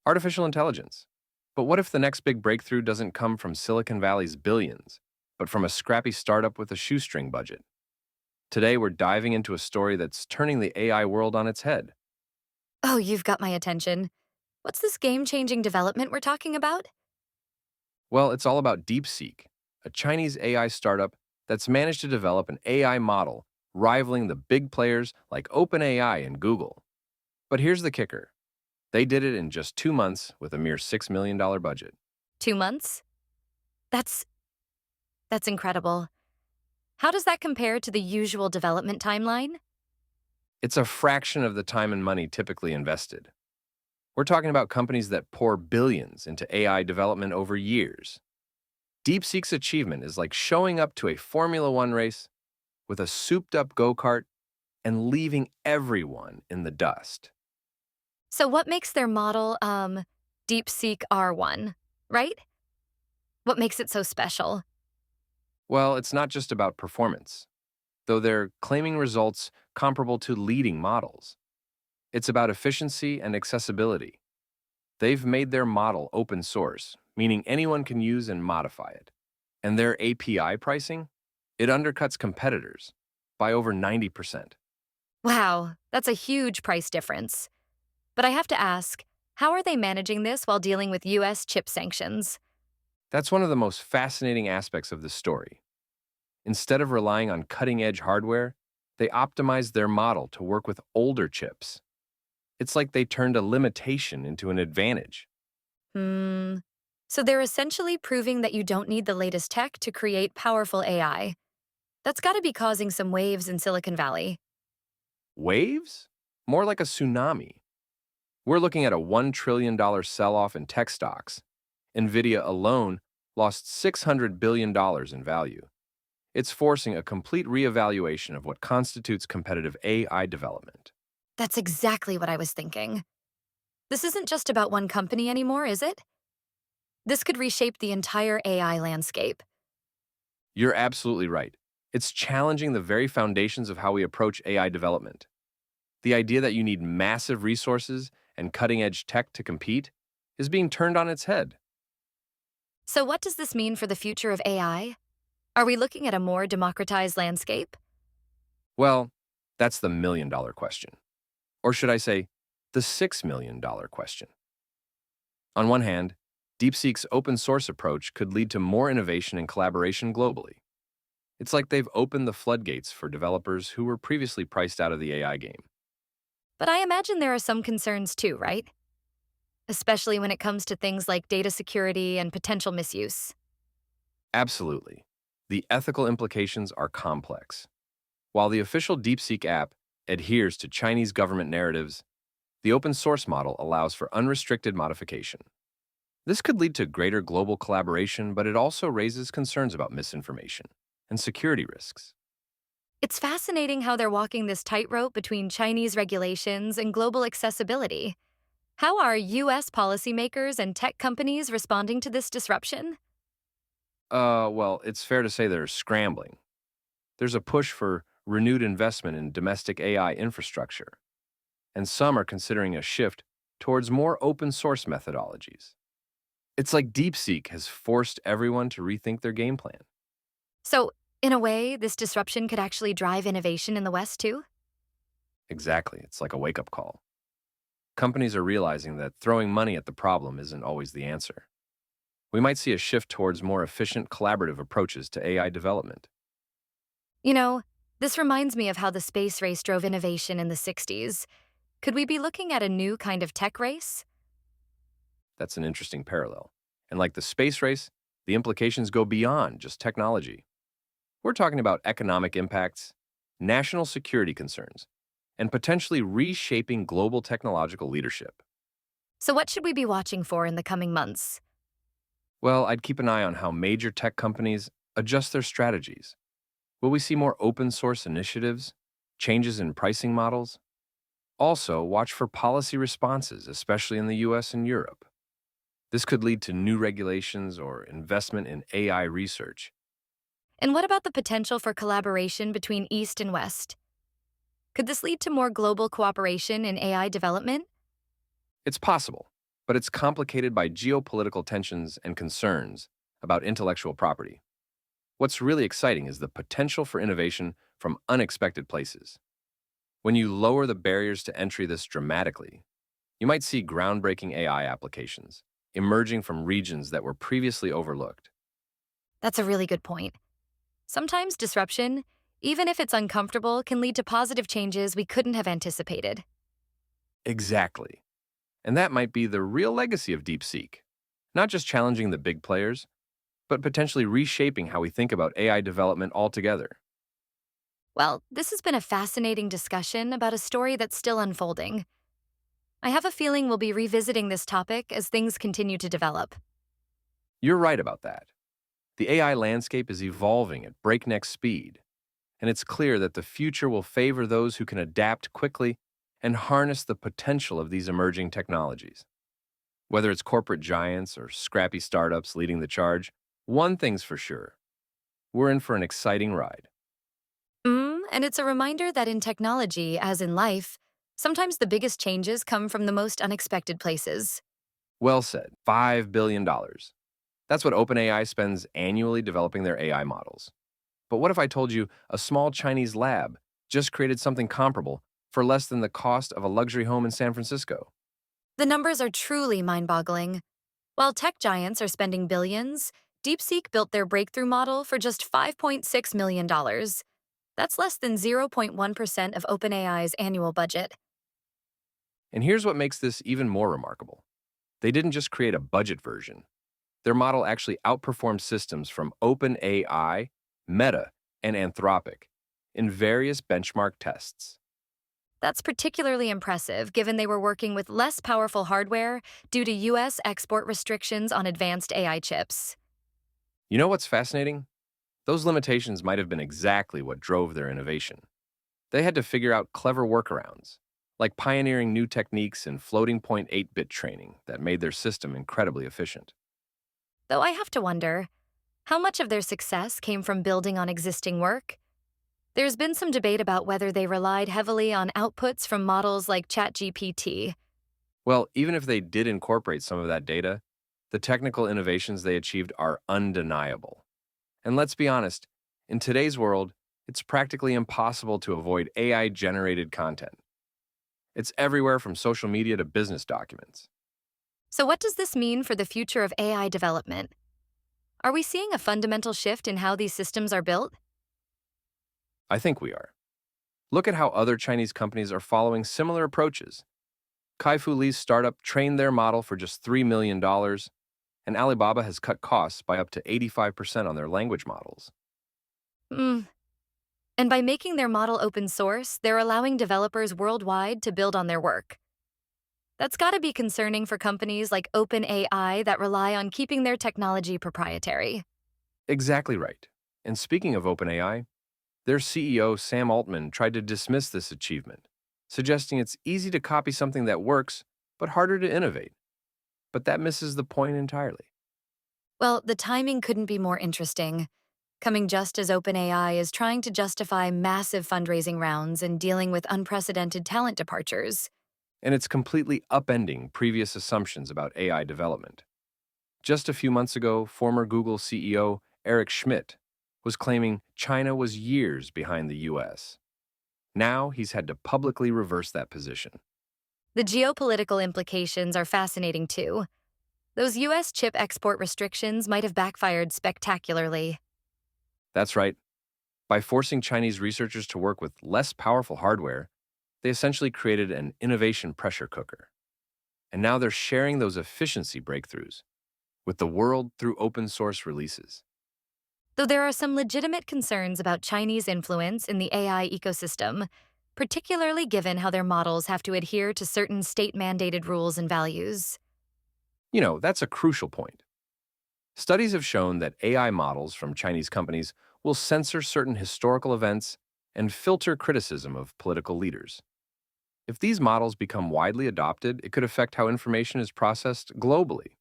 Artificial intelligence. But what if the next big breakthrough doesn't come from Silicon Valley's billions, but from a scrappy startup with a shoestring budget? Today, we're diving into a story that's turning the AI world on its head. Oh, you've got my attention. What's this game-changing development we're talking about? Well, it's all about DeepSeek, a Chinese AI startup that's managed to develop an AI model rivaling the big players like OpenAI and Google. But here's the kicker: they did it in just 2 months with a mere $6 million budget. 2 months? That's that's incredible. How does that compare to the usual development timeline? It's a fraction of the time and money typically invested. We're talking about companies that pour billions into AI development over years. DeepSeek's achievement is like showing up to a Formula One race with a souped up go kart and leaving everyone in the dust. So what makes their model, DeepSeek R1, right? What makes it so special? Well, it's not just about performance, though they're claiming results comparable to leading models. It's about efficiency and accessibility. They've made their model open source, meaning anyone can use and modify it. And their API pricing? It undercuts competitors by over 90%. Wow, that's a huge price difference. But I have to ask, how are they managing this while dealing with US chip sanctions? That's one of the most fascinating aspects of this story. Instead of relying on cutting edge hardware, they optimized their model to work with older chips. It's like they turned a limitation into an advantage. Hmm. So they're essentially proving that you don't need the latest tech to create powerful AI. That's got to be causing some waves in Silicon Valley. Waves? More like a tsunami. We're looking at a $1 trillion sell off in tech stocks. Nvidia alone lost $600 billion in value. It's forcing a complete reevaluation of what constitutes competitive AI development. That's exactly what I was thinking. This isn't just about one company anymore, is it? This could reshape the entire AI landscape. You're absolutely right. It's challenging the very foundations of how we approach AI development. The idea that you need massive resources and cutting edge tech to compete is being turned on its head. So, what does this mean for the future of AI? Are we looking at a more democratized landscape? Well, that's the $1 million question. Or should I say, the $6 million question. On one hand, DeepSeek's open source approach could lead to more innovation and collaboration globally. It's like they've opened the floodgates for developers who were previously priced out of the AI game. But I imagine there are some concerns too, right? Especially when it comes to things like data security and potential misuse. Absolutely. The ethical implications are complex. While the official DeepSeek app adheres to Chinese government narratives, the open source model allows for unrestricted modification. This could lead to greater global collaboration, but it also raises concerns about misinformation and security risks. It's fascinating how they're walking this tightrope between Chinese regulations and global accessibility. How are US policymakers and tech companies responding to this disruption? Well, it's fair to say they're scrambling. There's a push for renewed investment in domestic AI infrastructure, and some are considering a shift towards more open source methodologies. It's like DeepSeek has forced everyone to rethink their game plan. So, in a way, this disruption could actually drive innovation in the West too? Exactly, it's like a wake up call. Companies are realizing that throwing money at the problem isn't always the answer. We might see a shift towards more efficient collaborative approaches to AI development. You know, this reminds me of how the space race drove innovation in the 60s. Could we be looking at a new kind of tech race? That's an interesting parallel. And like the space race, the implications go beyond just technology. We're talking about economic impacts, national security concerns, and potentially reshaping global technological leadership. So, what should we be watching for in the coming months? Well, I'd keep an eye on how major tech companies adjust their strategies. Will we see more open source initiatives, changes in pricing models? Also, watch for policy responses, especially in the US and Europe. This could lead to new regulations or investment in AI research. And what about the potential for collaboration between East and West? Could this lead to more global cooperation in AI development? It's possible. but it's complicated by geopolitical tensions and concerns about intellectual property. What's really exciting is the potential for innovation from unexpected places. When you lower the barriers to entry this dramatically, you might see groundbreaking AI applications emerging from regions that were previously overlooked. That's a really good point. Sometimes disruption, even if it's uncomfortable, can lead to positive changes we couldn't have anticipated. Exactly. And that might be the real legacy of DeepSeek. Not just challenging the big players, but potentially reshaping how we think about AI development altogether. Well, this has been a fascinating discussion about a story that's still unfolding. I have a feeling we'll be revisiting this topic as things continue to develop. You're right about that. The AI landscape is evolving at breakneck speed, and it's clear that the future will favor those who can adapt quickly and harness the potential of these emerging technologies. Whether it's corporate giants or scrappy startups leading the charge, one thing's for sure: we're in for an exciting ride. And it's a reminder that in technology, as in life, sometimes the biggest changes come from the most unexpected places. Well said. $5 billion. That's what OpenAI spends annually developing their AI models. But what if I told you a small Chinese lab just created something comparable for less than the cost of a luxury home in San Francisco? The numbers are truly mind boggling. While tech giants are spending billions, DeepSeek built their breakthrough model for just $5.6 million. That's less than 0.1% of OpenAI's annual budget. And here's what makes this even more remarkable. They didn't just create a budget version. Their model actually outperformed systems from OpenAI, Meta, and Anthropic in various benchmark tests. That's particularly impressive given they were working with less powerful hardware due to US export restrictions on advanced AI chips. You know what's fascinating? Those limitations might have been exactly what drove their innovation. They had to figure out clever workarounds, like pioneering new techniques in floating point 8-bit training that made their system incredibly efficient. Though I have to wonder, how much of their success came from building on existing work? There's been some debate about whether they relied heavily on outputs from models like ChatGPT. Well, even if they did incorporate some of that data, the technical innovations they achieved are undeniable. And let's be honest, in today's world, it's practically impossible to avoid AI generated content. It's everywhere from social media to business documents. So, what does this mean for the future of AI development? Are we seeing a fundamental shift in how these systems are built? I think we are. Look at how other Chinese companies are following similar approaches. Kai-Fu Lee's startup trained their model for just $3 million, and Alibaba has cut costs by up to 85% on their language models. Hmm. And by making their model open source, they're allowing developers worldwide to build on their work. That's got to be concerning for companies like OpenAI that rely on keeping their technology proprietary. Exactly right. And speaking of OpenAI, their CEO, Sam Altman, tried to dismiss this achievement, suggesting it's easy to copy something that works, but harder to innovate. But that misses the point entirely. Well, the timing couldn't be more interesting, coming just as OpenAI is trying to justify massive fundraising rounds and dealing with unprecedented talent departures. And it's completely upending previous assumptions about AI development. Just a few months ago, former Google CEO Eric Schmidt was claiming China was years behind the US. Now he's had to publicly reverse that position. The geopolitical implications are fascinating too. Those US chip export restrictions might have backfired spectacularly. That's right. By forcing Chinese researchers to work with less powerful hardware, they essentially created an innovation pressure cooker. And now they're sharing those efficiency breakthroughs with the world through open source releases. Though there are some legitimate concerns about Chinese influence in the AI ecosystem, particularly given how their models have to adhere to certain state mandated rules and values. That's a crucial point. Studies have shown that AI models from Chinese companies will censor certain historical events and filter criticism of political leaders. If these models become widely adopted, it could affect how information is processed globally.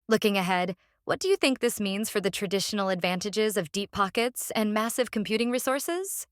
Looking ahead, what do you think this means for the traditional advantages of deep pockets and massive computing resources?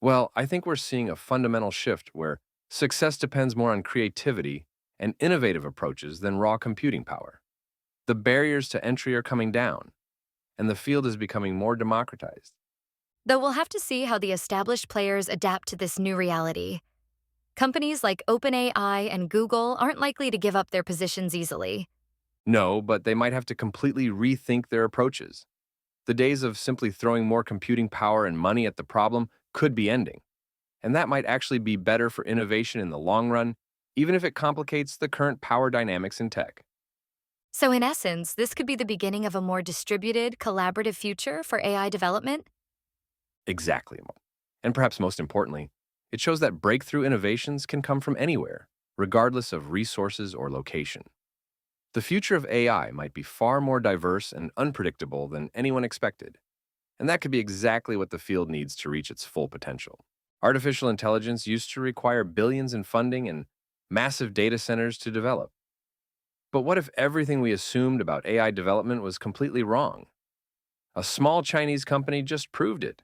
Well, I think we're seeing a fundamental shift where success depends more on creativity and innovative approaches than raw computing power. The barriers to entry are coming down, and the field is becoming more democratized. Though we'll have to see how the established players adapt to this new reality. Companies like OpenAI and Google aren't likely to give up their positions easily. No, but they might have to completely rethink their approaches. The days of simply throwing more computing power and money at the problem could be ending, and that might actually be better for innovation in the long run, even if it complicates the current power dynamics in tech. So, in essence, this could be the beginning of a more distributed, collaborative future for AI development. Exactly. And perhaps most importantly, it shows that breakthrough innovations can come from anywhere, regardless of resources or location. The future of AI might be far more diverse and unpredictable than anyone expected, and that could be exactly what the field needs to reach its full potential. Artificial intelligence used to require billions in funding and massive data centers to develop. But what if everything we assumed about AI development was completely wrong? A small Chinese company just proved it.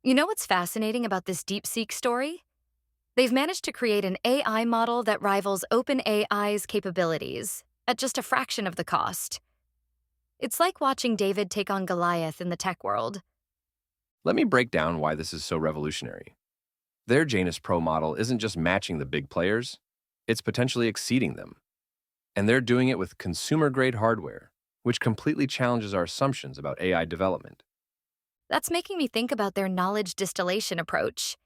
You know what's fascinating about this DeepSeek story? They've managed to create an AI model that rivals OpenAI's capabilities at just a fraction of the cost. It's like watching David take on Goliath in the tech world. Let me break down why this is so revolutionary. Their Janus Pro model isn't just matching the big players, it's potentially exceeding them. And they're doing it with consumer-grade hardware, which completely challenges our assumptions about AI development. That's making me think about their knowledge distillation approach.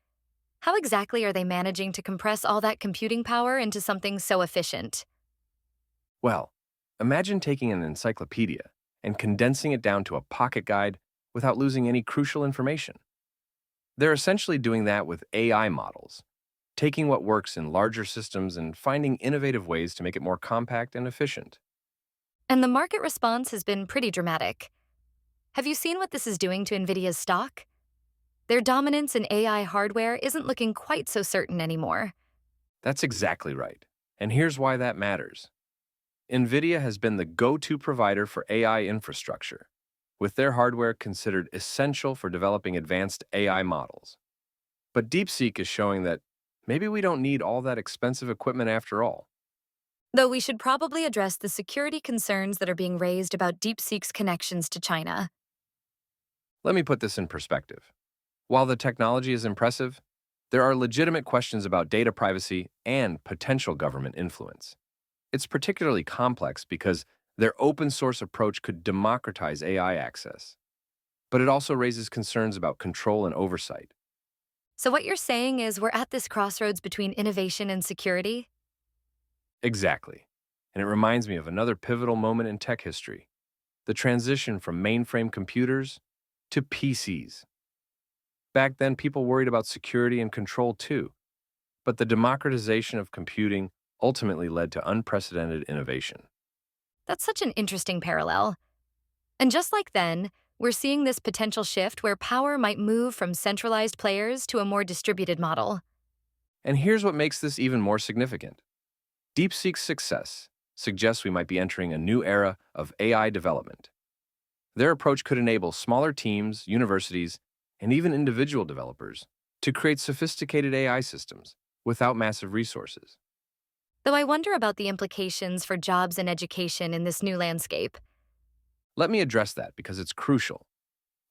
How exactly are they managing to compress all that computing power into something so efficient? Well, imagine taking an encyclopedia and condensing it down to a pocket guide without losing any crucial information. They're essentially doing that with AI models, taking what works in larger systems and finding innovative ways to make it more compact and efficient. And the market response has been pretty dramatic. Have you seen what this is doing to NVIDIA's stock? Their dominance in AI hardware isn't looking quite so certain anymore. That's exactly right. And here's why that matters. NVIDIA has been the go-to provider for AI infrastructure, with their hardware considered essential for developing advanced AI models. But DeepSeek is showing that maybe we don't need all that expensive equipment after all. Though we should probably address the security concerns that are being raised about DeepSeek's connections to China. Let me put this in perspective. While the technology is impressive, there are legitimate questions about data privacy and potential government influence. It's particularly complex because their open source approach could democratize AI access. But it also raises concerns about control and oversight. So, what you're saying is we're at this crossroads between innovation and security? Exactly. And it reminds me of another pivotal moment in tech history, the transition from mainframe computers to PCs. Back then, people worried about security and control too, but the democratization of computing ultimately led to unprecedented innovation. That's such an interesting parallel. And just like then, we're seeing this potential shift where power might move from centralized players to a more distributed model. And here's what makes this even more significant. DeepSeek's success suggests we might be entering a new era of AI development. Their approach could enable smaller teams, universities, and even individual developers to create sophisticated AI systems without massive resources. Though I wonder about the implications for jobs and education in this new landscape. Let me address that because it's crucial.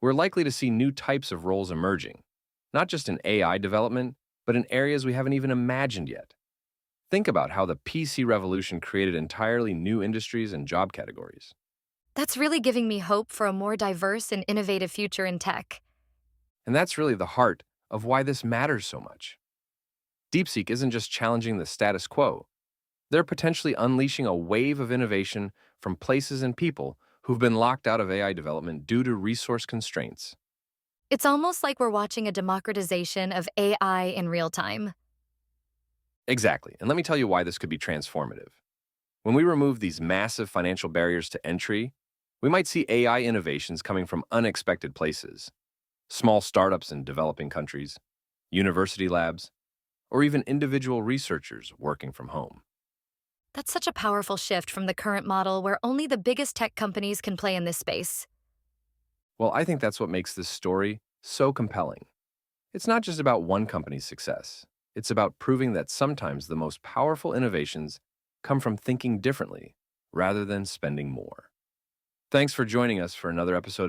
We're likely to see new types of roles emerging, not just in AI development, but in areas we haven't even imagined yet. Think about how the PC revolution created entirely new industries and job categories. That's really giving me hope for a more diverse and innovative future in tech. And that's really the heart of why this matters so much. DeepSeek isn't just challenging the status quo, they're potentially unleashing a wave of innovation from places and people who've been locked out of AI development due to resource constraints. It's almost like we're watching a democratization of AI in real time. Exactly, and let me tell you why this could be transformative. When we remove these massive financial barriers to entry, we might see AI innovations coming from unexpected places. Small startups in developing countries, university labs, or even individual researchers working from home. That's such a powerful shift from the current model where only the biggest tech companies can play in this space. Well, I think that's what makes this story so compelling. It's not just about one company's success. It's about proving that sometimes the most powerful innovations come from thinking differently rather than spending more. Thanks for joining us for another episode of